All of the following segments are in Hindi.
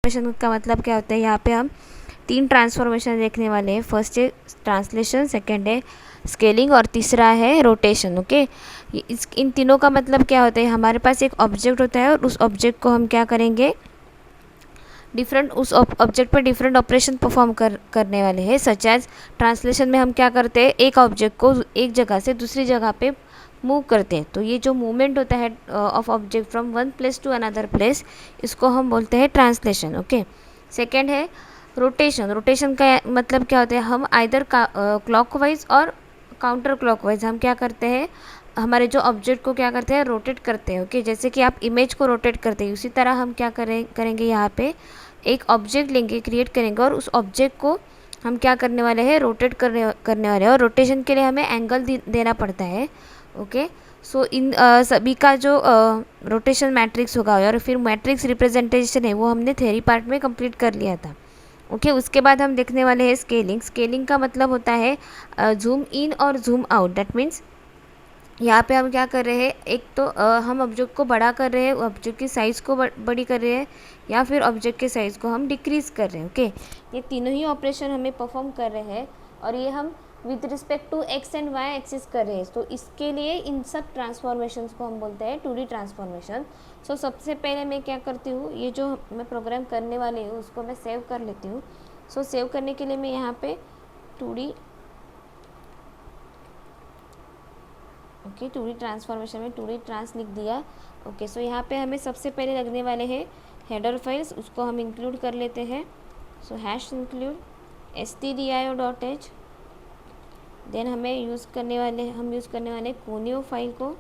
ट्रांसफॉर्मेशन का मतलब क्या होता है, यहाँ पे हम 3 ट्रांसफॉर्मेशन देखने वाले हैं। फर्स्ट है ट्रांसलेशन, सेकंड है स्केलिंग और तीसरा है रोटेशन। ओके, इन तीनों का मतलब क्या होता है, हमारे पास एक ऑब्जेक्ट होता है और उस ऑब्जेक्ट को हम क्या करेंगे, उस ऑब्जेक्ट पर डिफरेंट ऑपरेशन परफॉर्म करने वाले हैं। सच एज ट्रांसलेशन में हम क्या करते हैं, एक ऑब्जेक्ट को एक जगह से दूसरी जगह पे मूव करते हैं। तो ये जो मूवमेंट होता है of object from one place to another place, इसको हम बोलते हैं ट्रांसलेशन। ओके, सेकेंड है रोटेशन। रोटेशन का मतलब क्या होता है, हम आइदर क्लॉकवाइज और काउंटर क्लॉकवाइज हम क्या करते हैं, हमारे जो ऑब्जेक्ट को क्या करते हैं, रोटेट करते हैं। ओके, जैसे कि आप इमेज को रोटेट करते हैं, उसी तरह हम क्या करेंगे यहाँ पे एक ऑब्जेक्ट लेंगे, क्रिएट करेंगे और उस ऑब्जेक्ट को हम क्या करने वाले हैं, रोटेट करने वाले हैं। और रोटेशन के लिए हमें एंगल देना पड़ता है। ओके, सो इन सभी का जो रोटेशन मैट्रिक्स होगा और फिर मैट्रिक्स रिप्रेजेंटेशन है वो हमने थ्योरी पार्ट में कंप्लीट कर लिया था। ओके, उसके बाद हम देखने वाले हैं स्केलिंग। स्केलिंग का मतलब होता है जूम इन और जूम आउट। दैट मीन्स यहाँ पे हम क्या कर रहे हैं, एक तो हम ऑब्जेक्ट को बड़ा कर रहे हैं, ऑब्जेक्ट की साइज़ को बड़ी कर रहे हैं, या फिर ऑब्जेक्ट के साइज़ को हम डिक्रीज़ कर रहे हैं। ओके, ये तीनों ही ऑपरेशन हमें परफॉर्म कर रहे हैं और ये हम with respect to X and Y axis कर रहे हैं। तो इसके लिए इन सब ट्रांसफॉर्मेशंस को हम बोलते हैं 2D ट्रांसफॉर्मेशन। सो सबसे पहले मैं क्या करती हूँ, ये जो मैं प्रोग्राम करने वाली हूँ उसको मैं सेव कर लेती हूँ। सो सेव करने के लिए मैं यहाँ पे 2D ट्रांसफॉर्मेशन में 2D ट्रांस लिख दिया। ओके, सो यहाँ पे हमें सबसे पहले लगने वाले हैं हेडर फाइल्स, उसको हम इंक्लूड कर लेते हैं। सो हैश इंक्लूड stdio.h। देन हम यूज़ करने वाले कोनियो फाइल को।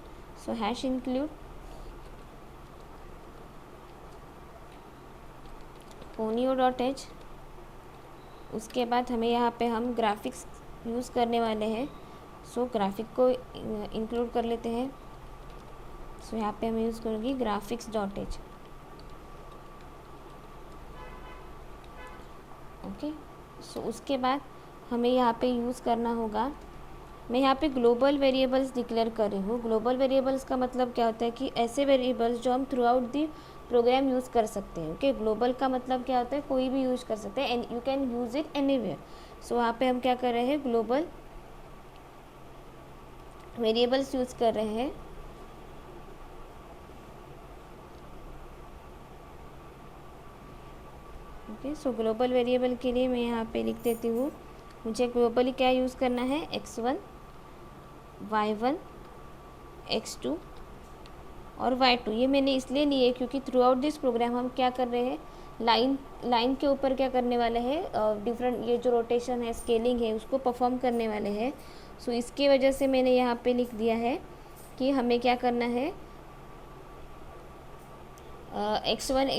सो हैश इंक्लूड conio.h। उसके बाद हमें यहाँ पे हम ग्राफिक्स यूज़ करने वाले हैं। सो ग्राफिक को इंक्लूड कर लेते हैं। सो यहाँ पे हम यूज़ करूँगी graphics.h। ओके, सो उसके बाद हमें यहाँ पे यूज़ करना होगा, मैं यहाँ पे ग्लोबल वेरिएबल्स डिक्लेयर कर रही हूँ। ग्लोबल वेरिएबल्स का मतलब क्या होता है कि ऐसे वेरिएबल्स जो हम throughout the program use कर सकते हैं। ओके, ग्लोबल का मतलब क्या होता है, कोई भी यूज़ कर सकते हैं and you can use it anywhere. So वहाँ पे हम क्या कर रहे हैं, ग्लोबल वेरिएबल्स यूज़ कर रहे हैं। ओके, सो ग्लोबल वेरिएबल के लिए मैं यहाँ पे लिख देती हूँ, मुझे ग्लोबली क्या यूज़ करना है, x1 y1 x2 और y2। ये मैंने इसलिए लिए क्योंकि थ्रू आउट दिस प्रोग्राम हम क्या कर रहे हैं, लाइन के ऊपर क्या करने वाले हैं, डिफरेंट ये जो रोटेशन है, स्केलिंग है, उसको परफॉर्म करने वाले हैं। सो इसकी वजह से मैंने यहाँ पे लिख दिया है कि हमें क्या करना है, x1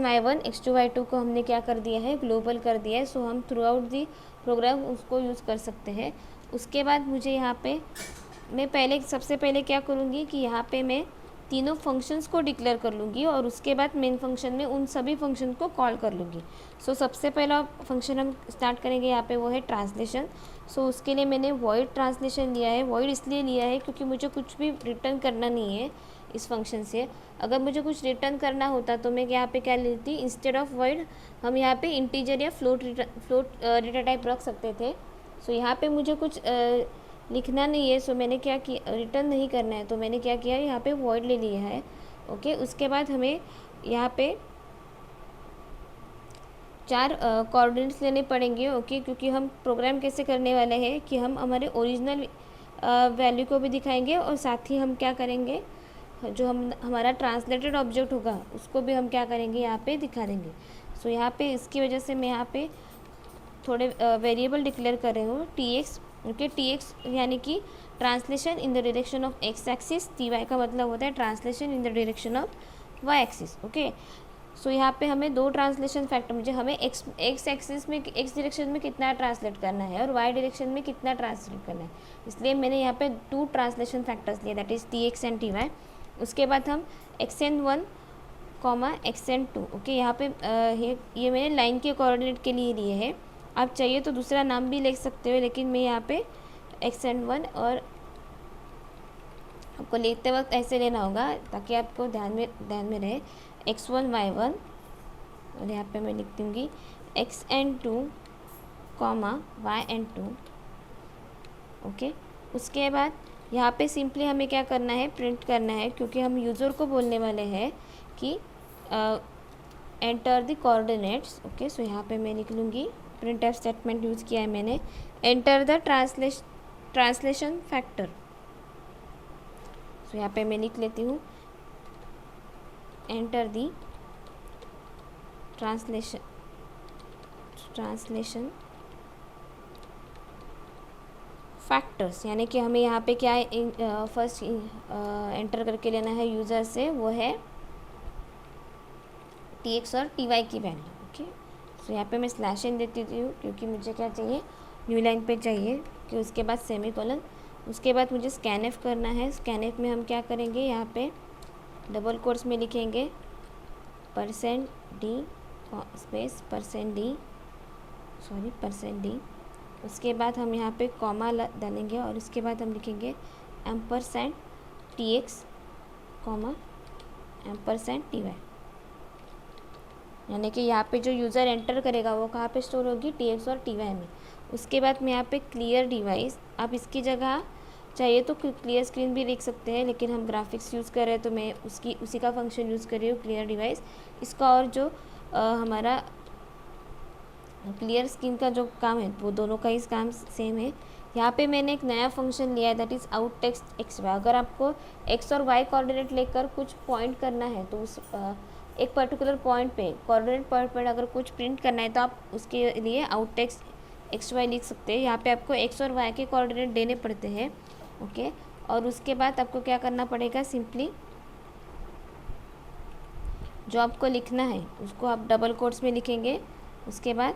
y1 x2 y2 को हमने क्या कर दिया है, ग्लोबल कर दिया है। सो हम थ्रू आउट दी प्रोग्राम उसको यूज़ कर सकते हैं। उसके बाद मुझे यहाँ पे मैं सबसे पहले क्या करूँगी कि यहाँ पे मैं तीनों फंक्शंस को डिक्लेयर कर लूँगी और उसके बाद मेन फंक्शन में उन सभी फंक्शन को कॉल कर लूँगी। सो सबसे पहला फंक्शन हम स्टार्ट करेंगे यहाँ पे, वो है ट्रांसलेशन। सो उसके लिए मैंने वॉइड ट्रांसलेशन लिया है। वॉइड इसलिए लिया है क्योंकि मुझे कुछ भी रिटर्न करना नहीं है इस फंक्शन से। अगर मुझे कुछ रिटर्न करना होता तो मैं यहाँ पे क्या लेती, इंस्टेड ऑफ वॉइड हम यहाँ पे इंटीजर या फ्लोट डेटा टाइप रख सकते थे। सो यहाँ पे मुझे कुछ लिखना नहीं है, सो मैंने क्या किया, रिटर्न नहीं करना है, तो मैंने क्या किया, यहाँ पे वॉइड ले लिया है। ओके, उसके बाद हमें यहाँ पे 4 कोऑर्डिनेट्स लेने पड़ेंगे। ओके, क्योंकि हम प्रोग्राम कैसे करने वाले हैं कि हम हमारे ओरिजिनल वैल्यू को भी दिखाएंगे और साथ ही हम क्या करेंगे, जो हमारा ट्रांसलेटेड ऑब्जेक्ट होगा उसको भी हम क्या करेंगे, यहाँ पे दिखा देंगे। सो यहाँ पे इसकी वजह से मैं यहाँ पे थोड़े वेरिएबल डिक्लेयर कर रही हूँ, tx। ओके, tx यानी कि translation in the direction of x axis, ty का मतलब होता है translation in the direction of y axis. Okay, so यहाँ पे हमें 2 ट्रांसलेशन फैक्टर, मुझे हमें x एक्सिस में x डायरेक्शन में कितना ट्रांसलेट करना है और y डायरेक्शन में कितना ट्रांसलेट करना है, इसलिए मैंने यहाँ पे 2 ट्रांसलेशन फैक्टर्स लिए, that is tx and ty। उसके बाद हम xn1 xn2। ओके, यहाँ पे ये मैंने लाइन के कोऑर्डिनेट के लिए लिए है। आप चाहिए तो दूसरा नाम भी लिख सकते हो, लेकिन मैं यहाँ पे xn1 और आपको लिखते वक्त ऐसे लेना होगा ताकि आपको ध्यान में रहे, x1 y1 और यहाँ पे मैं लिख दूँगी xn2 कॉमा yn2। ओके, उसके बाद यहाँ पे सिंपली हमें क्या करना है, प्रिंट करना है, क्योंकि हम यूज़र को बोलने वाले हैं कि enter the coordinates. Okay, so यहाँ पे मैं लिख लूँगी, प्रिंट एफ स्टेटमेंट यूज़ किया है मैंने, एंटर द ट्रांसलेशन फैक्टर। सो यहाँ पे मैं लिख लेती हूँ एंटर द ट्रांसलेशन फैक्टर्स, यानी कि हमें यहाँ पे क्या फर्स्ट एंटर करके लेना है यूज़र से, वो है tx और ty की वैल्यू। ओके, सो यहाँ पे मैं स्लैश इन देती हूँ क्योंकि मुझे क्या चाहिए, न्यू लाइन पे चाहिए, कि उसके बाद सेमीकोलन। उसके बाद मुझे स्कैनएफ करना है। स्कैनएफ में हम क्या करेंगे, यहाँ पे डबल कोट्स में लिखेंगे %d स्पेस %d। उसके बाद हम यहाँ पे कॉमा डालेंगे और उसके बाद हम लिखेंगे %tx %ty, यानी कि यहाँ पे जो यूज़र एंटर करेगा वो कहाँ पे स्टोर होगी, tx और ty में। उसके बाद मैं यहाँ पे क्लियर डिवाइस, आप इसकी जगह चाहिए तो क्लियर स्क्रीन भी लिख सकते हैं, लेकिन हम ग्राफिक्स यूज़ कर रहे हैं तो मैं उसी का फंक्शन यूज़ कर रही हूँ, क्लियर डिवाइस। इसका और जो हमारा क्लियर स्क्रीन का जो काम है वो दोनों का ही काम सेम है। यहाँ पे मैंने एक नया फंक्शन लिया है, that is out text X Y. अगर आपको एक्स और वाई कोऑर्डिनेट लेकर कुछ पॉइंट करना है तो उस एक पर्टिकुलर पॉइंट पे, कोऑर्डिनेट पॉइंट पर अगर कुछ प्रिंट करना है तो आप उसके लिए आउट टेक्स्ट एक्स वाई लिख सकते हैं। यहाँ पे आपको एक्स और वाई के कोऑर्डिनेट देने पड़ते हैं। ओके, और उसके बाद आपको क्या करना पड़ेगा, सिंपली जो आपको लिखना है उसको आप डबल कोट्स में लिखेंगे, उसके बाद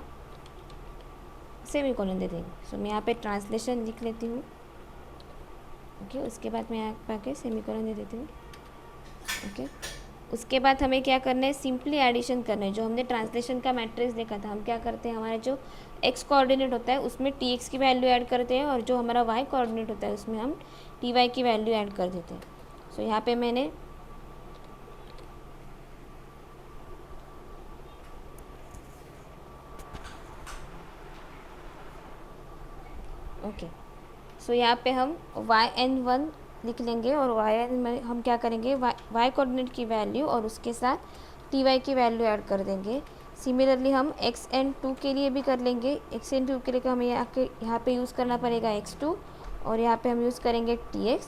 सेमीकोलन दे देंगे। सो मैं यहाँ पे ट्रांसलेशन लिख लेती हूँ। ओके, उसके बाद मैं यहाँ पे आके सेमीकोलन दे देती हूँ। ओके, उसके बाद हमें क्या करना है, सिंपली एडिशन करना है। जो हमने ट्रांसलेशन का मैट्रिक्स देखा था, हम क्या करते हैं, हमारा जो एक्स कोऑर्डिनेट होता है उसमें tx की वैल्यू ऐड करते हैं, और जो हमारा वाई कोऑर्डिनेट होता है उसमें हम ty की वैल्यू ऐड कर देते हैं। सो यहाँ पे मैंने ओके, सो यहाँ पे हम yn1 लिख लेंगे, और yn में हम क्या करेंगे, वाई कोऑर्डिनेट की वैल्यू और उसके साथ ty की वैल्यू ऐड कर देंगे। सिमिलरली हम xn2 के लिए भी कर लेंगे। xn2 के लिए हमें यहाँ पे यूज़ करना पड़ेगा x2, और यहाँ पे हम यूज़ करेंगे tx।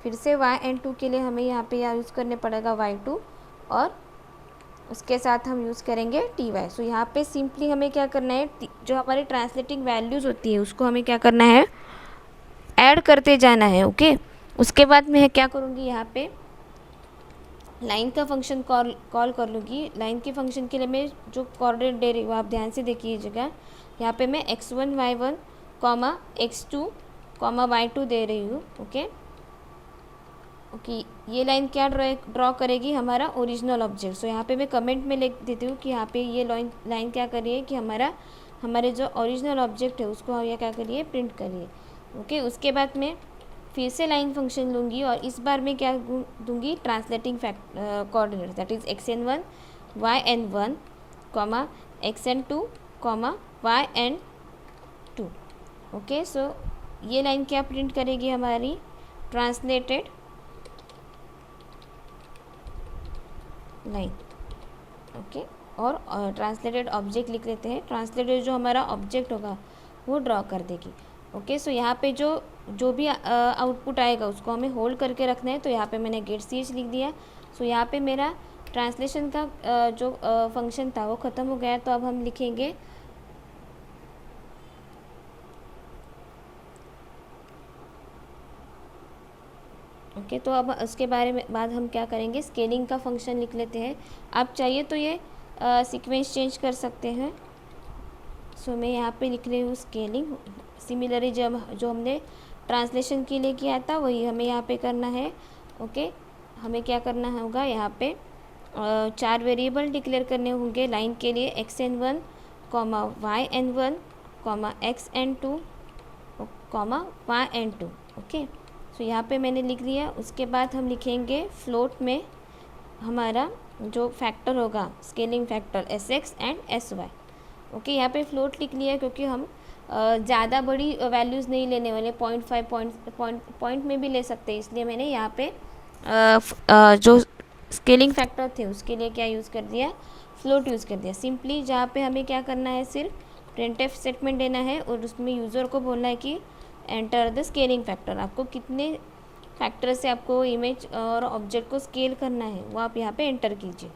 फिर से yn2 के लिए हमें यहाँ पे यूज़ करने पड़ेगा y2, और उसके साथ हम यूज़ करेंगे ty। सो यहाँ पे सिंपली हमें क्या करना है, जो हमारी ट्रांसलेटिंग वैल्यूज़ होती है उसको हमें क्या करना है, ऐड करते जाना है। ओके, उसके बाद मैं क्या करूँगी, यहाँ पे लाइन का फंक्शन कॉल कर लूँगी। लाइन के फंक्शन के लिए मैं जो कोऑर्डिनेट दे रही हूँ आप ध्यान से देखिएगा। यहाँ पे मैं x1 y1 x2 y2 दे रही हूँ। ओके, ये लाइन क्या ड्रॉ करेगी, हमारा ओरिजिनल ऑब्जेक्ट। सो यहाँ पे मैं कमेंट में लिख देती हूँ कि यहाँ पे ये लाइन क्या करिए कि हमारे जो ओरिजिनल ऑब्जेक्ट है उसको ये क्या करिए, प्रिंट करिए। ओके, उसके बाद मैं फिर से लाइन फंक्शन लूँगी, और इस बार मैं क्या दूँगी, translating coordinate, that is xn1 yn1 xn2 yn2। Okay, so ये लाइन क्या प्रिंट करेगी, हमारी ट्रांसलेटेड लाइन। ओके, और ट्रांसलेटेड ऑब्जेक्ट लिख लेते हैं। ट्रांसलेटेड जो हमारा ऑब्जेक्ट होगा वो ड्रॉ कर देगी। ओके, सो यहाँ पे जो भी आउटपुट आएगा उसको हमें होल्ड करके रखना है, तो यहाँ पे मैंने गेट ch लिख दिया। सो यहाँ पे मेरा ट्रांसलेशन का जो फंक्शन था वो ख़त्म हो गया। तो अब हम लिखेंगे ओके, तो अब उसके बाद हम क्या करेंगे, स्केलिंग का फंक्शन लिख लेते हैं। आप चाहिए तो ये सीक्वेंस चेंज कर सकते हैं। सो मैं यहाँ पे लिख रही हूँ स्केलिंग। सिमिलरली जो हमने ट्रांसलेशन के लिए किया था वही हमें यहाँ पे करना है। ओके, हमें क्या करना होगा, यहाँ पे 4 वेरिएबल डिक्लेयर करने होंगे लाइन के लिए, xn1 yn1 xn2 yn2। Okay, so यहाँ पे मैंने लिख लिया। उसके बाद हम लिखेंगे फ्लोट में हमारा जो फैक्टर होगा scaling factor Sx and Sy। Okay, यहाँ पे फ्लोट लिख लिया क्योंकि हम ज़्यादा बड़ी वैल्यूज़ नहीं लेने वाले, 0.5 पॉइंट में भी ले सकते हैं, इसलिए मैंने यहाँ पे जो स्केलिंग फैक्टर थे उसके लिए क्या यूज़ कर दिया, फ्लोट यूज़ कर दिया। सिंपली जहाँ पे हमें क्या करना है, सिर्फ प्रिंटफ स्टेटमेंट देना है और उसमें यूज़र को बोलना है कि एंटर द स्केलिंग फैक्टर। आपको कितने फैक्टर से आपको इमेज और ऑब्जेक्ट को स्केल करना है वो आप यहाँ पे एंटर कीजिए।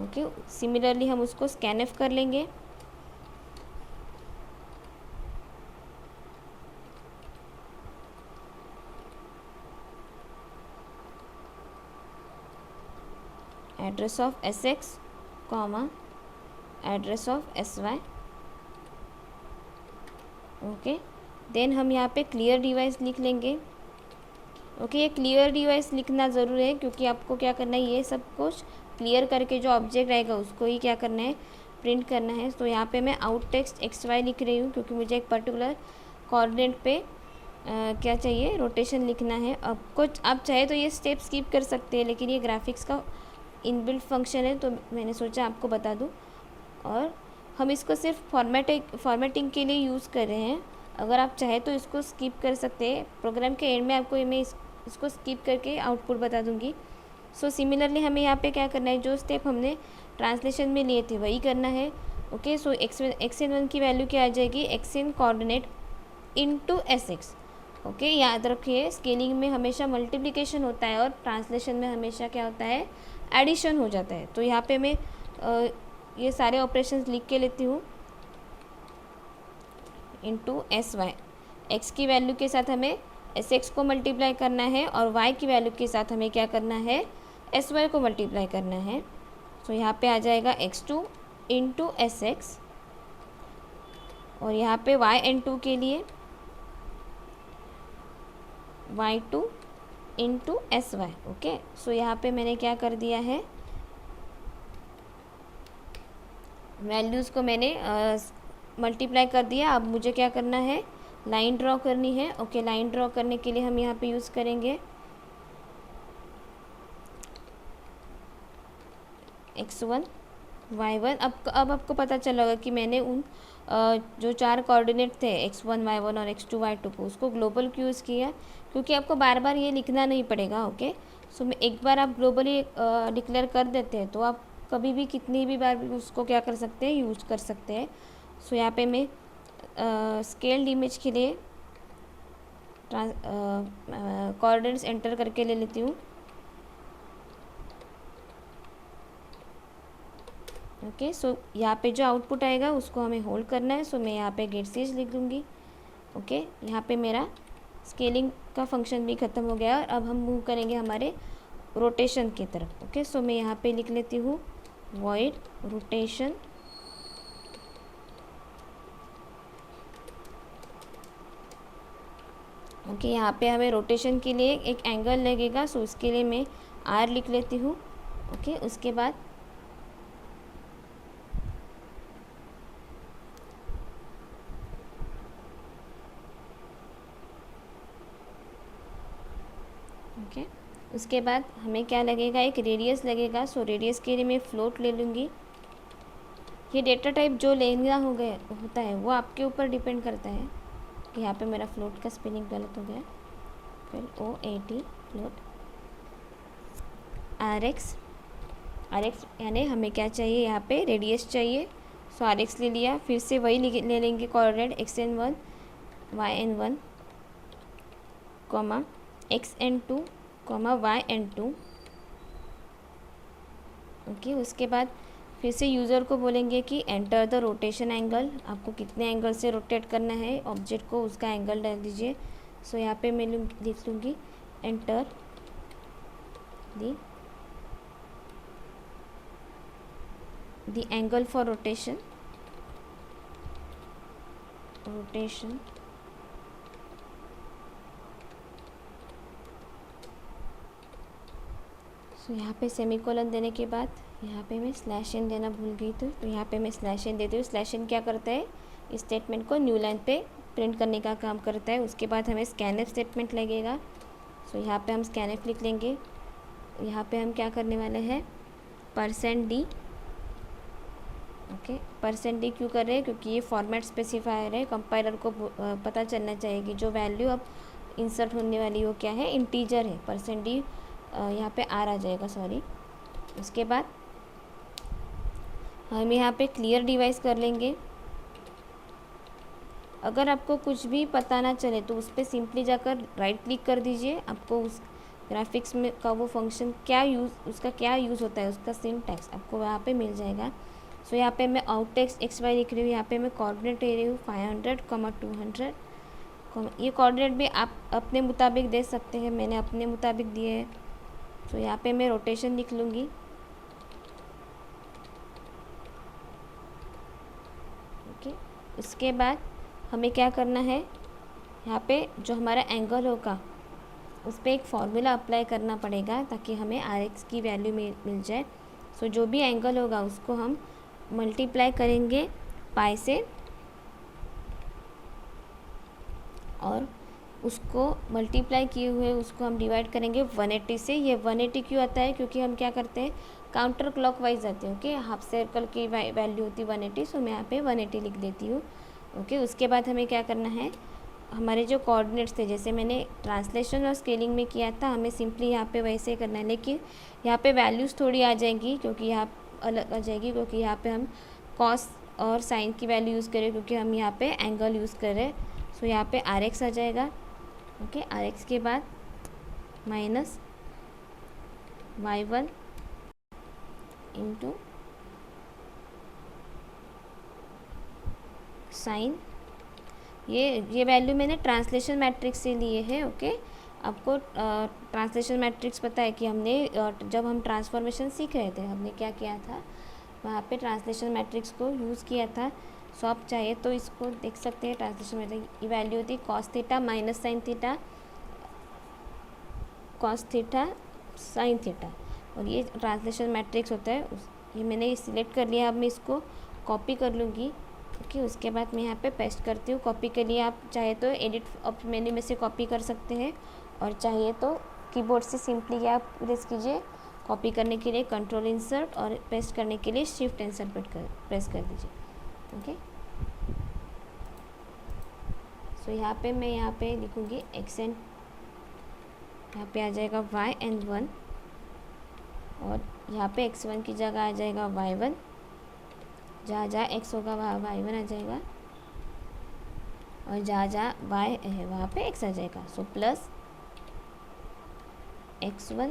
ओके, सिमिलरली हम उसको स्कैनफ कर लेंगे। Address of Sx comma address of Sy। Okay, then हम यहाँ पे क्लियर डिवाइस लिख लेंगे। ओके, ये क्लियर डिवाइस लिखना ज़रूरी है क्योंकि आपको क्या करना है, ये सब कुछ क्लियर करके जो ऑब्जेक्ट रहेगा उसको ही क्या करना है, प्रिंट करना है। तो यहाँ पे मैं आउट टेक्स्ट XY लिख रही हूँ क्योंकि मुझे एक पर्टिकुलर कोऑर्डिनेट पे क्या चाहिए, रोटेशन लिखना है। अब कुछ आप चाहे तो ये स्टेप स्किप कर सकते हैं, लेकिन ये ग्राफिक्स का इनबिल्ट फंक्शन है तो मैंने सोचा आपको बता दूँ। और हम इसको सिर्फ फॉर्मेटिंग के लिए यूज़ कर रहे हैं। अगर आप चाहे तो इसको स्किप कर सकते हैं। प्रोग्राम के एंड में आपको मैं इसको स्किप करके आउटपुट बता दूंगी। सो सिमिलरली हमें यहाँ पे क्या करना है, जो स्टेप हमने ट्रांसलेशन में लिए थे वही करना है। ओके, सो xn1 की वैल्यू क्या आ जाएगी, xn coordinate into Sx। Okay, याद रखिए स्केलिंग में हमेशा मल्टीप्लिकेशन होता है और ट्रांसलेशन में हमेशा क्या होता है, एडिशन हो जाता है। तो यहाँ पे मैं ये सारे ऑपरेशंस लिख के लेती हूँ। इंटू Sy, x की वैल्यू के साथ हमें Sx को मल्टीप्लाई करना है और y की वैल्यू के साथ हमें क्या करना है, Sy को मल्टीप्लाई करना है। तो यहाँ पे आ जाएगा x2 इंटू Sx और यहाँ पे yn2 के लिए y2 into Sy। Okay, so यहाँ पे मैंने क्या कर दिया है, वैल्यूज़ को मैंने मल्टीप्लाई कर दिया। अब मुझे क्या करना है, लाइन ड्रॉ करनी है। ओके, लाइन ड्रॉ करने के लिए हम यहाँ पे यूज़ करेंगे x1 y1। अब आपको पता चला होगा कि मैंने उन जो 4 कोऑर्डिनेट थे x1 y1 और x2 y2 को, उसको ग्लोबल क्यों यूज़ किया, क्योंकि आपको बार बार ये लिखना नहीं पड़ेगा। ओके, सो मैं एक बार आप ग्लोबली डिक्लेयर कर देते हैं तो आप कभी भी कितनी भी बार उसको क्या कर सकते हैं, यूज कर सकते हैं। सो यहाँ पे मैं स्केल्ड इमेज के लिए कोऑर्डिनेट्स एंटर करके ले लेती हूँ। ओके, सो यहाँ पे जो आउटपुट आएगा उसको हमें होल्ड करना है। सो मैं यहाँ पे गेट सीज लिख दूँगी। ओके, यहाँ पे मेरा स्केलिंग का फंक्शन भी ख़त्म हो गया और अब हम मूव करेंगे हमारे रोटेशन की तरफ। ओके, सो मैं यहाँ पे लिख लेती हूँ वॉइड रोटेशन। ओके, यहाँ पे हमें रोटेशन के लिए एक एंगल लगेगा, सो उसके लिए मैं R लिख लेती हूँ। ओके, उसके बाद उसके बाद हमें क्या लगेगा, एक रेडियस लगेगा। सो रेडियस के लिए मैं फ्लोट ले लूँगी। ये डेटा टाइप जो लेना होता है वो आपके ऊपर डिपेंड करता है। यहाँ पे मेरा फ्लोट का स्पेलिंग गलत हो गया, फिर OAT फ्लोट RX यानी हमें क्या चाहिए, यहाँ पे रेडियस चाहिए। सो RX ले लिया, फिर से वही ले लेंगे coordinate xn1 yn1 comma xn2 comma yn2। Okay, उसके बाद फिर से यूज़र को बोलेंगे कि एंटर द रोटेशन एंगल। आपको कितने एंगल से रोटेट करना है ऑब्जेक्ट को, उसका एंगल डाल दीजिए। सो यहाँ पे मैं लिख लूँगी enter the angle for rotation so यहाँ पे सेमीकोलन देने के बाद यहाँ पे मैं /n देना भूल गई तो यहाँ पे मैं /n देती हूँ। /n क्या करता है, इस स्टेटमेंट को न्यू लाइन पे प्रिंट करने का काम करता है। उसके बाद हमें स्कैनफ स्टेटमेंट लगेगा। सो यहाँ पे हम स्कैनफ लिख लेंगे। यहाँ पे हम क्या करने वाले हैं, %d। ओके, %d क्यों कर रहे हैं, क्योंकि ये फॉर्मेट स्पेसिफायर है। कंपाइलर को पता चलना चाहिए कि जो वैल्यू अब इंसर्ट होने वाली वो क्या है, इंटीजर है। %d यहाँ पे आर आ जाएगा, सॉरी। उसके बाद हम यहाँ पे क्लियर डिवाइस कर लेंगे। अगर आपको कुछ भी पता ना चले तो उस पर सिंपली जाकर राइट क्लिक कर दीजिए। आपको उस ग्राफिक्स में का वो फंक्शन उसका क्या यूज़ होता है, उसका सिंटैक्स आपको वहाँ पे मिल जाएगा। सो यहाँ पे मैं आउटटेक्स्ट XY लिख रही हूँ। यहाँ पे मैं कोऑर्डिनेट दे रही हूँ 500, 200। ये कोऑर्डिनेट भी आप अपने मुताबिक दे सकते हैं, मैंने अपने मुताबिक दिए हैं। सो यहाँ पे मैं रोटेशन लिख लूँगी। ओके, उसके बाद हमें क्या करना है, यहाँ पे जो हमारा एंगल होगा उस पर एक फार्मूला अप्लाई करना पड़ेगा ताकि हमें RX की वैल्यू मिल जाए। सो जो भी एंगल होगा उसको हम मल्टीप्लाई करेंगे पाई से, और उसको मल्टीप्लाई किए हुए उसको हम डिवाइड करेंगे 180 से। ये 180 क्यों आता है, क्योंकि हम क्या करते हैं, काउंटर क्लॉकवाइज आते हैं। ओके, हाफ सर्कल की वैल्यू होती है 180, सो मैं यहाँ पे 180 लिख देती हूँ। ओके, उसके बाद हमें क्या करना है, हमारे जो कोऑर्डिनेट्स थे, जैसे मैंने ट्रांसलेशन और स्केलिंग में किया था, हमें सिंपली यहाँ पे वैसे करना है। लेकिन यहाँ पे वैल्यूज़ थोड़ी आ जाएंगी, क्योंकि यहाँ अलग आ जाएगी, क्योंकि यहाँ पे हम कॉस और साइन की वैल्यू यूज़ करें, क्योंकि हम यहाँ पे एंगल यूज़ करें। सो यहाँ पे RX आ जाएगा। ओके, RX के बाद माइनस Y1 इंटू साइन, ये वैल्यू मैंने ट्रांसलेशन मैट्रिक्स से लिए है। ओके, आपको ट्रांसलेशन मैट्रिक्स पता है कि हमने जब हम ट्रांसफॉर्मेशन सीख रहे थे हमने क्या किया था, वहाँ पे ट्रांसलेशन मैट्रिक्स को यूज़ किया था। सो आप चाहे तो इसको देख सकते हैं। ट्रांसलेशन मैट्रिक्स की वैल्यू होती है cos theta minus sine theta, cos theta sine theta, और ये ट्रांसलेशन मैट्रिक्स होता है। ये मैंने सिलेक्ट कर लिया। अब मैं इसको कॉपी कर लूँगी। ओके, उसके बाद मैं यहाँ पे पेस्ट करती हूँ। कॉपी के लिए आप चाहे तो एडिट मेन्यू में से कॉपी कर सकते हैं, और चाहिए तो कीबोर्ड से सिंपली आप प्रेस कीजिए। कॉपी करने के लिए कंट्रोल इंसर्ट, और पेस्ट करने के लिए शिफ्ट इंसर्ट प्रेस कर दीजिए। ओके, सो यहाँ पे मैं यहाँ पे लिखूँगी XN, यहाँ पे आ जाएगा YN1, और यहाँ पे X1 की जगह आ जाएगा Y1। जहाँ जहाँ X होगा वहाँ Y1 आ जाएगा, और जहाँ जहाँ Y है वहाँ पे X आ जाएगा। So plus X1।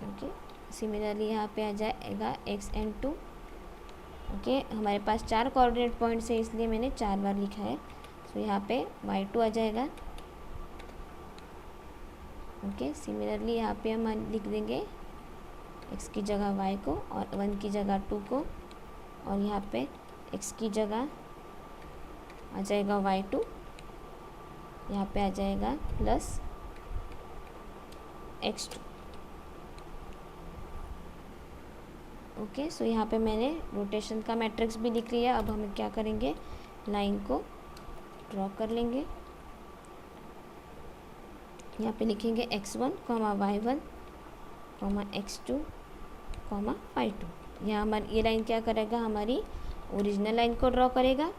Okay, similarly यहाँ पे आ जाएगा XN2। ओके, हमारे पास 4 कोऑर्डिनेट पॉइंट्स है, इसलिए मैंने 4 बार लिखा है। सो यहाँ पे Y2 आ जाएगा। ओके, सिमिलरली यहाँ पे हम लिख देंगे x की जगह y को, और 1 की जगह 2 को, और यहाँ पे x की जगह आ जाएगा y2, यहाँ पे आ जाएगा प्लस x2। ओके, सो यहाँ पे मैंने रोटेशन का मैट्रिक्स भी लिख लिया। अब हम क्या करेंगे, लाइन को ड्रॉ कर लेंगे। यहाँ पे लिखेंगे x1, y1, x2, y2। यहाँ हमारी ये लाइन क्या करेगा, हमारी ओरिजिनल लाइन को ड्रॉ करेगा।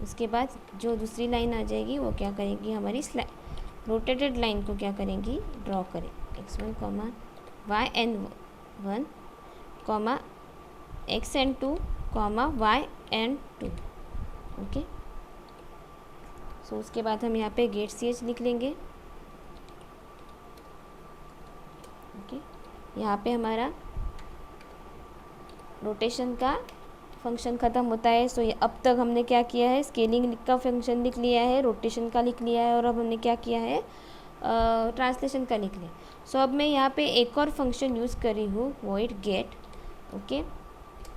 उसके बाद जो दूसरी लाइन आ जाएगी वो क्या करेगी, हमारी रोटेटेड लाइन को क्या करेंगी, ड्रॉ करें। x1, yn1, xn2, yn2। Okay, सो उसके बाद हम यहाँ पे गेट ch लिख लेंगे। ओके, यहाँ पे हमारा रोटेशन का फंक्शन ख़त्म होता है। सो ये अब तक हमने क्या किया है, स्केलिंग का फंक्शन लिख लिया है, रोटेशन का लिख लिया है, और अब हमने क्या किया है, ट्रांसलेशन का लिख लिया। सो अब मैं यहाँ पे एक और फंक्शन यूज़ कर रही हूँ, void get. Okay,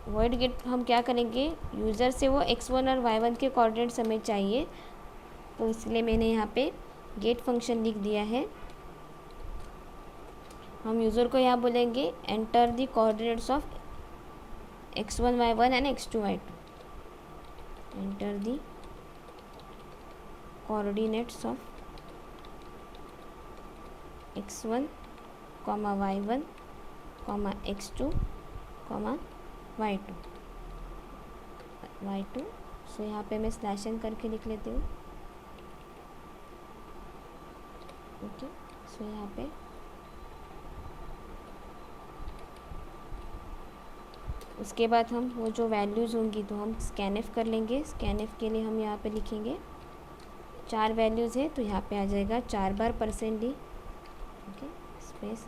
void get हम क्या करेंगे, यूज़र से वो x1 और y1 के कोऑर्डिनेट्स हमें चाहिए, तो इसलिए मैंने यहाँ पे गेट फंक्शन लिख दिया है। हम यूज़र को यहाँ बोलेंगे enter the coordinates of x1 y1 and x2 y2। Enter the coordinates of x1 comma y1 comma x2 comma y2। सो यहाँ पे मैं स्लैश एन करके लिख लेती हूँ। ओके, सो यहाँ पे उसके बाद हम वो जो वैल्यूज़ होंगी तो हम स्कैनएफ कर लेंगे। स्कैनएफ के लिए हम यहाँ पे लिखेंगे 4 वैल्यूज़ है तो यहाँ पे आ जाएगा 4 बार %d। ओके, स्पेस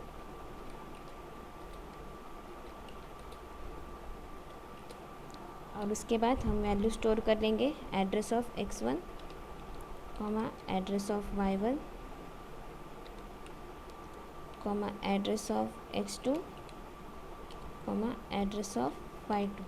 और उसके बाद हम वैल्यू स्टोर कर लेंगे address of x1 comma address of y1 comma address of x2 comma address of y2।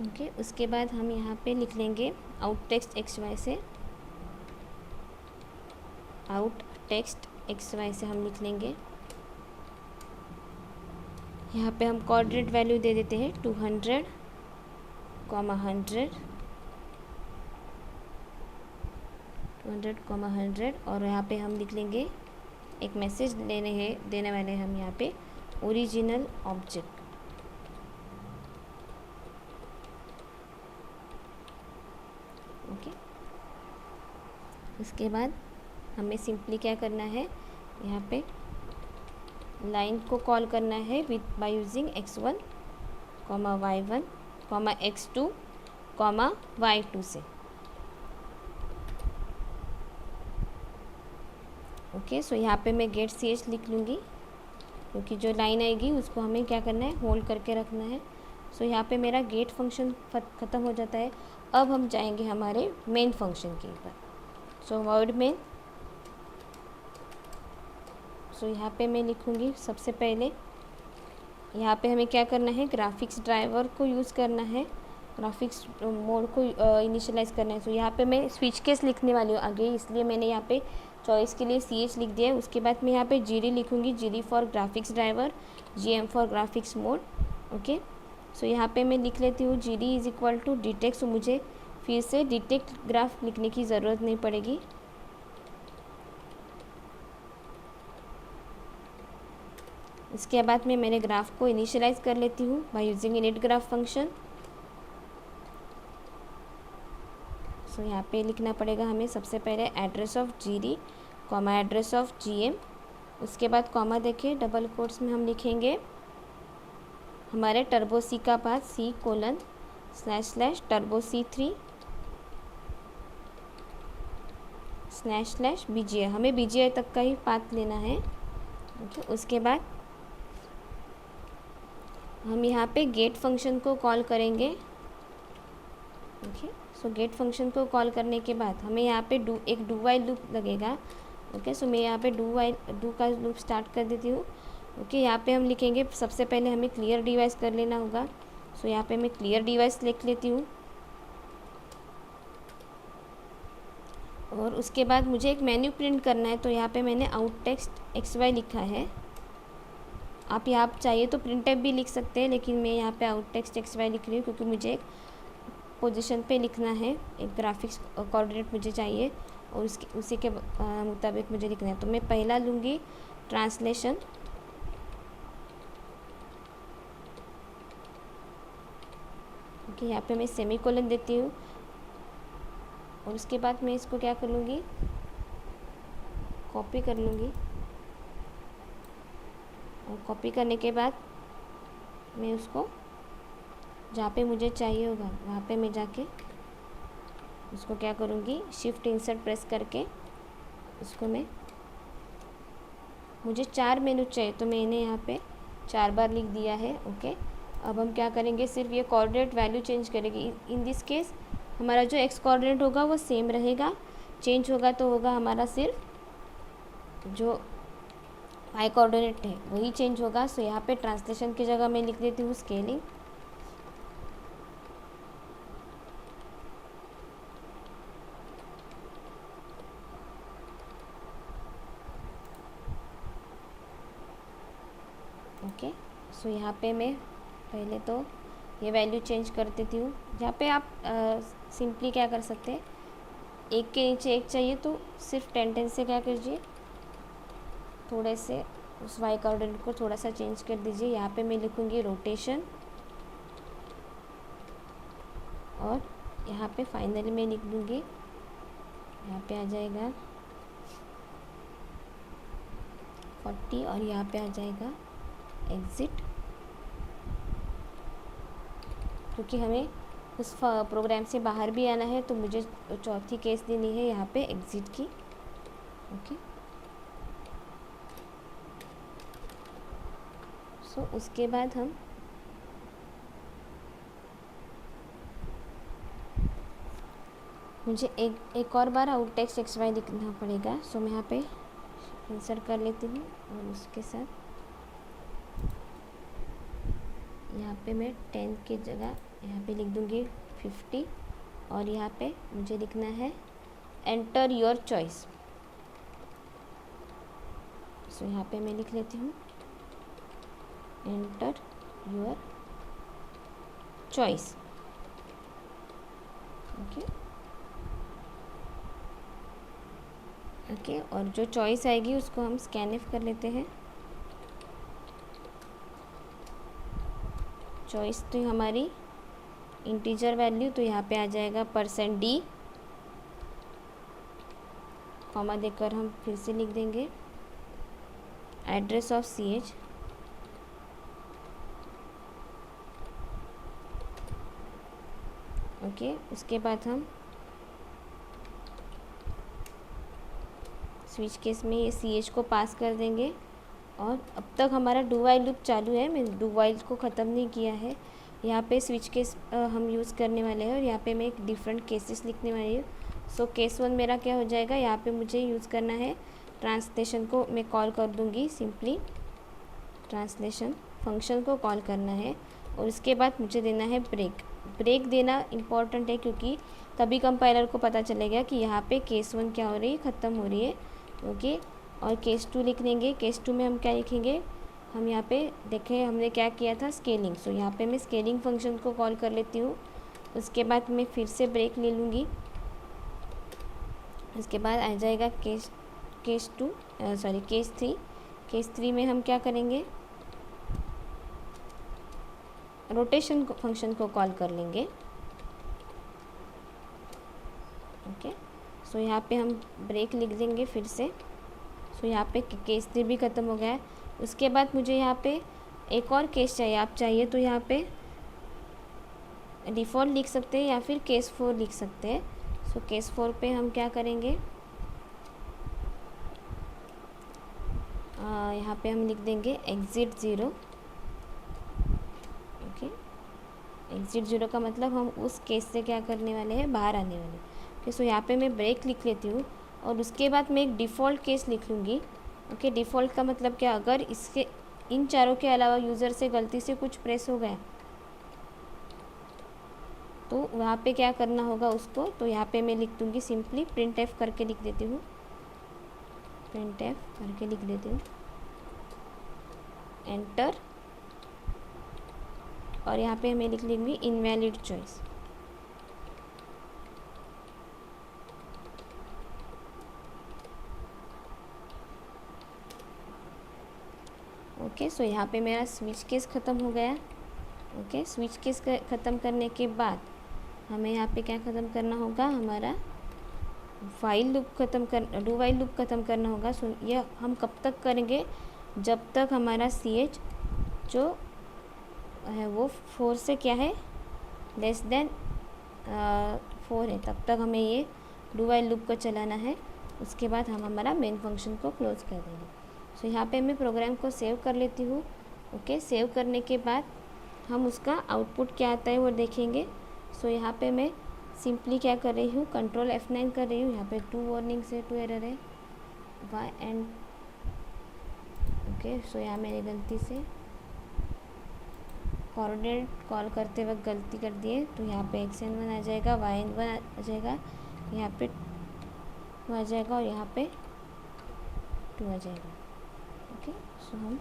Okay, उसके बाद हम यहाँ पे लिख लेंगे आउट टेक्स्ट XY से, आउट टेक्स्ट XY से हम लिख लेंगे। यहाँ पे हम कोऑर्डिनेट वैल्यू दे देते हैं 200 कॉमा 100 और यहाँ पे हम लिख लेंगे एक मैसेज देने वाले हम यहाँ पे ओरिजिनल ऑब्जेक्ट। ओके, उसके बाद हमें सिंपली क्या करना है, यहाँ पे लाइन को कॉल करना है with by using x1 comma y1 comma x2 comma y2 से। ओके, सो यहाँ पे मैं गेट ch लिख लूँगी क्योंकि जो लाइन आएगी उसको हमें क्या करना है, होल्ड करके रखना है। सो यहाँ पे मेरा गेट फंक्शन ख़त्म हो जाता है। अब हम जाएंगे हमारे मेन फंक्शन के ऊपर। सो वर्ड मेन, सो यहाँ पे मैं लिखूँगी सबसे पहले यहाँ पे हमें क्या करना है, ग्राफिक्स ड्राइवर को यूज़ करना है, ग्राफिक्स मोड को इनिशियलाइज़ करना है। सो यहाँ पे मैं स्विच केस लिखने वाली हूँ आगे, इसलिए मैंने यहाँ पे चॉइस के लिए CH लिख दिया है। उसके बाद मैं यहाँ पे GD लिखूँगी, GD for graphics driver, GM for graphics mode. Okay, so यहाँ पे मैं लिख लेती हूँ GD is equal to detect. So मुझे फिर से डिटेक्ट ग्राफ लिखने की ज़रूरत नहीं पड़ेगी। इसके बाद मैं मेरे ग्राफ को इनिशियलाइज़ कर लेती हूँ by using init graph function. So यहाँ पे लिखना पड़ेगा हमें सबसे पहले address of GD comma address of GM। उसके बाद कॉमा देखिए डबल कोट्स में हम लिखेंगे हमारे टर्बो C का पाथ C://टर्बो C3 //BGI। हमें BGI तक का ही पाथ लेना है। ओके, उसके बाद हम यहाँ पे गेट फंक्शन को कॉल करेंगे। ओके, सो गेट फंक्शन को कॉल करने के बाद हमें यहाँ पे एक डू वाइल लूप लगेगा। ओके, सो मैं यहाँ पे डू का लूप स्टार्ट कर देती हूँ। ओके, यहाँ पे हम लिखेंगे सबसे पहले हमें क्लियर डिवाइस कर लेना होगा। सो यहाँ पे मैं क्लियर डिवाइस लिख लेती हूँ और उसके बाद मुझे एक मेन्यू प्रिंट करना है। तो यहाँ पे मैंने आउट टेक्स्ट XY लिखा है। आप यहाँ चाहिए तो प्रिंटफ भी लिख सकते हैं, लेकिन मैं यहाँ पे आउट टेक्स्ट XY लिख रही हूँ क्योंकि मुझे एक पोजीशन पे लिखना है, एक ग्राफिक्स कोऑर्डिनेट मुझे चाहिए और उसी के मुताबिक मुझे लिखना है। तो मैं पहला लूँगी ट्रांसलेशन। ओके, यहाँ पे मैं सेमीकोलन देती हूँ और उसके बाद मैं इसको क्या कर लूँगी, कॉपी कर लूँगी और कॉपी करने के बाद मैं उसको जहाँ पे मुझे चाहिए होगा वहाँ पे मैं जाके उसको क्या करूँगी, शिफ्ट इंसर्ट प्रेस करके उसको मुझे 4 मेनू चाहिए तो मैंने यहाँ पे 4 बार लिख दिया है। ओके, अब हम क्या करेंगे, सिर्फ ये कोऑर्डिनेट वैल्यू चेंज करेगी। इन दिस केस हमारा जो x कोऑर्डिनेट होगा वो सेम रहेगा, चेंज होगा तो होगा हमारा सिर्फ जो y कोऑर्डिनेट है वही चेंज होगा। सो यहाँ पे ट्रांसलेशन की जगह मैं लिख देती हूँ स्केलिंग। ओके। सो यहाँ पे मैं पहले तो ये वैल्यू चेंज कर देती हूँ। यहाँ पे आप सिंपली क्या कर सकते हैं, एक के नीचे एक चाहिए तो सिर्फ 10 से क्या कीजिए, थोड़े से उस वाई कोऑर्डिनेट को थोड़ा सा चेंज कर दीजिए। यहाँ पे मैं लिखूँगी रोटेशन, और यहाँ पे फाइनली मैं लिख दूँगी, यहाँ पे आ जाएगा 40 और यहाँ पे आ जाएगा एग्ज़िट, क्योंकि हमें उस प्रोग्राम से बाहर भी आना है तो मुझे चौथी केस देनी है यहाँ पे एग्ज़िट की। ओके। सो उसके बाद हम मुझे एक और बार आउट टेक्स्ट एक्स वाई लिखना पड़ेगा। सो मैं यहाँ पे इंसर्ट कर लेती हूँ और उसके साथ यहाँ पे मैं 10 की जगह यहाँ पे लिख दूँगी 50, और यहाँ पे मुझे लिखना है एंटर योर चॉइस। सो यहाँ पे मैं लिख लेती हूँ enter your choice. Okay okay. और जो चॉइस आएगी उसको हम स्कैनफ कर लेते हैं। चॉइस तो हमारी इंटीजर वैल्यू, तो यहाँ पे आ जाएगा %d, कॉमा देकर हम फिर से लिख देंगे एड्रेस ऑफ CH, ओके। उसके बाद हम स्विच केस में ये CH को पास कर देंगे, और अब तक हमारा डू वाइल लूप चालू है, मैं डू वाइल को ख़त्म नहीं किया है। यहाँ पे स्विच केस हम यूज़ करने वाले हैं, और यहाँ पे मैं एक डिफरेंट केसेस लिखने वाली हूँ। सो केस 1 मेरा क्या हो जाएगा, यहाँ पे मुझे यूज़ करना है ट्रांसलेशन को, मैं कॉल कर दूँगी सिंपली ट्रांसलेशन फंक्शन को कॉल करना है, और उसके बाद मुझे देना है ब्रेक देना इम्पॉर्टेंट है, क्योंकि तभी कंपाइलर को पता चलेगा कि यहाँ पे केस 1 क्या हो रही है, ख़त्म हो रही है। ओके। और केस 2 लिख लेंगे। केस 2 में हम क्या लिखेंगे, हम यहाँ पे देखें हमने क्या किया था, स्केलिंग। सो यहाँ पे मैं स्केलिंग फंक्शन को कॉल कर लेती हूँ। उसके बाद मैं फिर से ब्रेक ले लूँगी। उसके बाद आ जाएगा केस 3। केस 3 में हम क्या करेंगे, रोटेशन फंक्शन को कॉल कर लेंगे। ओके। सो यहाँ पे हम ब्रेक लिख देंगे फिर से। सो यहाँ पे केस 3 भी ख़त्म हो गया है। उसके बाद मुझे यहाँ पे एक और केस चाहिए, आप चाहिए तो यहाँ पे डिफ़ॉल्ट लिख सकते हैं या फिर केस 4 लिख सकते हैं। सो केस 4 पे हम क्या करेंगे, यहाँ पे हम लिख देंगे एग्ज़िट 0। ओके। एग्ज़िट 0 का मतलब हम उस केस से क्या करने वाले हैं, बाहर आने वाले हैं। ओके। सो यहाँ पे मैं ब्रेक लिख लेती हूँ, और उसके बाद मैं एक डिफ़ॉल्ट केस लिख लूँगी। ओके। डिफ़ॉल्ट का मतलब क्या, अगर इसके इन चारों के अलावा यूज़र से गलती से कुछ प्रेस हो गया तो वहाँ पे क्या करना होगा उसको, तो यहाँ पे मैं लिख दूँगी सिंपली printf करके लिख देती हूँ, printf करके लिख देती हूँ एंटर, और यहाँ पे मैं लिख लूँगी इनवैलिड चॉइस। ओके। सो यहाँ पे मेरा स्विच केस ख़त्म हो गया। ओके। स्विच केस ख़त्म करने के बाद हमें यहाँ पे क्या ख़त्म करना होगा, हमारा while loop do while loop ख़त्म करना होगा। सो ये हम कब तक करेंगे, जब तक हमारा CH जो है वो 4 से क्या है, लेस देन 4 है, तब तक हमें ये डू वाइल लूप को चलाना है। उसके बाद हम हमारा मेन फंक्शन को क्लोज कर देंगे। सो यहाँ पे मैं प्रोग्राम को सेव कर लेती हूँ। ओके। सेव करने के बाद हम उसका आउटपुट क्या आता है वो देखेंगे। सो यहाँ पे मैं सिंपली क्या कर रही हूँ, कंट्रोल F9 कर रही हूँ। यहाँ पे 2 वार्निंग्स है, 2 एरर है, वाई एंड। ओके। सो यहाँ मैंने गलती से कोऑर्डिनेट कॉल करते वक्त गलती कर दी है, तो यहाँ पे X1 आ जाएगा, Y1 आ जाएगा, यहाँ पे 2 आ जाएगा, और यहाँ पे 2 आ जाएगा। ओके। सो हम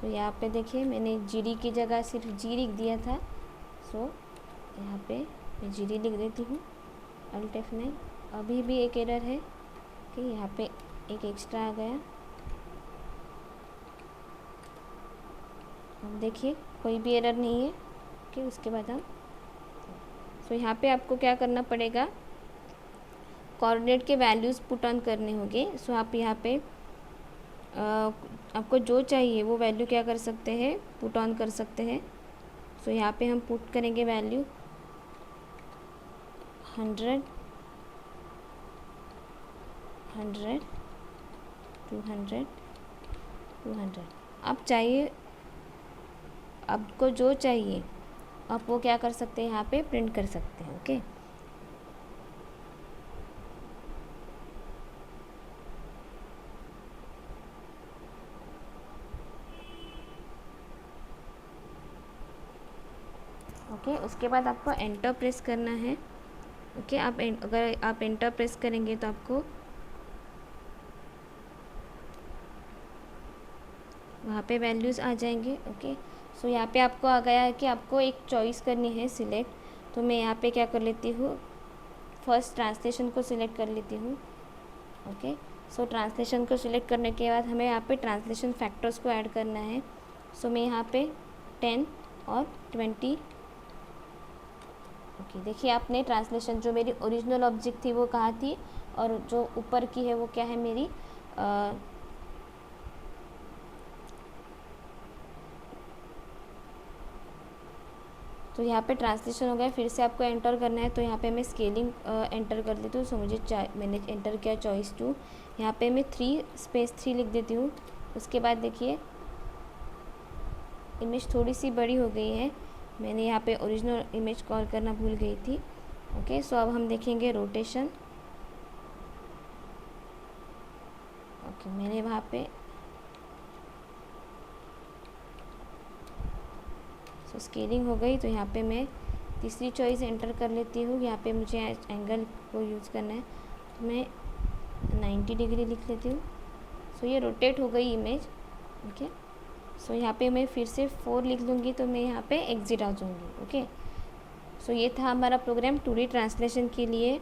सो यहाँ पे देखिए मैंने GD की जगह सिर्फ G लिख दिया था। सो यहाँ पे मैं GD लिख देती हूँ, Alt F9। अभी भी एक एरर है कि यहाँ पे एक एक्स्ट्रा आ गया। अब देखिए कोई भी एरर नहीं है कि उसके बाद हम सो यहाँ पे आपको क्या करना पड़ेगा, कोऑर्डिनेट के वैल्यूज़ पुट ऑन करने होंगे। सो आप यहाँ पे आपको जो चाहिए वो वैल्यू क्या कर सकते हैं, पुट ऑन कर सकते हैं। सो यहाँ पे हम पुट करेंगे वैल्यू 100, 100, 200, 200। आप चाहिए, आपको जो चाहिए आप वो क्या कर सकते हैं, यहाँ पे प्रिंट कर सकते हैं। ओके, उसके बाद आपको एंटर प्रेस करना है। ओके, अगर आप एंटर प्रेस करेंगे तो आपको वहाँ पे वैल्यूज़ आ जाएंगे। ओके, सो यहाँ पे आपको आ गया है कि आपको एक चॉइस करनी है सिलेक्ट। तो मैं यहाँ पे क्या कर लेती हूँ, फर्स्ट ट्रांसलेशन को सिलेक्ट कर लेती हूँ। ओके, सो ट्रांसलेशन को सिलेक्ट करने के बाद हमें यहाँ पे ट्रांसलेशन फैक्टर्स को ऐड करना है। सो मैं यहाँ पे 10 और 20। ओके, देखिए आपने ट्रांसलेशन जो मेरी ओरिजिनल ऑब्जेक्ट थी वो कहाँ थी, और जो ऊपर की है वो क्या है मेरी तो यहाँ पे ट्रांसलेशन हो गया। फिर से आपको एंटर करना है। तो यहाँ पे मैं स्केलिंग एंटर कर लेती हूँ। सो मुझे मैंने एंटर किया चॉइस 2। यहाँ पे मैं 3 लिख देती हूँ। उसके बाद देखिए इमेज थोड़ी सी बड़ी हो गई है, मैंने यहाँ पे ओरिजिनल इमेज कॉल करना भूल गई थी। ओके, सो अब हम देखेंगे रोटेशन। ओके, मैंने वहाँ पे सो स्केलिंग हो गई। तो यहाँ पे मैं तीसरी चॉइस एंटर कर लेती हूँ। यहाँ पे मुझे एंगल को यूज़ करना है, तो मैं 90 डिग्री लिख लेती हूँ। सो ये रोटेट हो गई इमेज। ओके, सो यहाँ पे मैं फिर से 4 लिख लूँगी, तो मैं यहाँ पे एग्जिट आ जाऊँगी। ओके, सो ये था हमारा प्रोग्राम 2D ट्रांसलेशन के लिए।